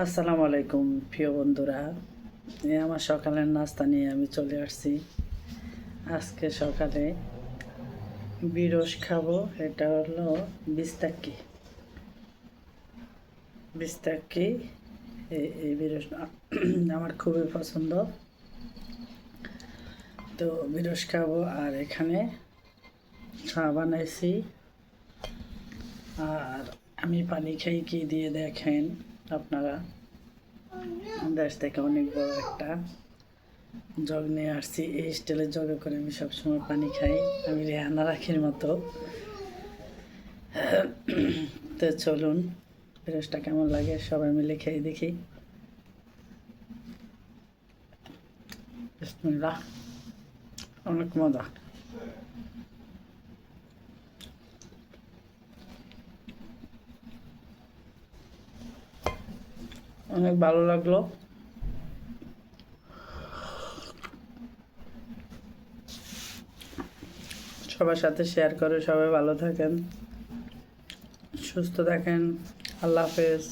আসসালামু আলাইকুম প্রিয় বন্ধুরা। আমার সকালের নাস্তা নিয়ে আমি চলে আসছি। আজকে সকালে বিরস খাবো। এটা হলো বিস্তাক্কি। বিস্তাক্কি এই বিরস আমার খুবই পছন্দ। তো বিরস খাবো। আর এখানে চা বানাইছি। আর আমি পানি খাই কি দিয়ে দেখেন আপনারা। দেশ থেকে অনেক বড় একটা জগ নিয়ে আসছি। এই স্টিলের জগে করে আমি সবসময় পানি খাই। আমি রেহানা রাখির মতো। তো চলুন, ফিরোজটা কেমন লাগে সবাই মিলে খেয়ে দেখি। বিসমিল্লাহ। অনেক মজা, অনেক ভালো লাগলো। সবার সাথে শেয়ার করে সবাই ভালো থাকেন, সুস্থ থাকেন। আল্লাহ হাফেজ।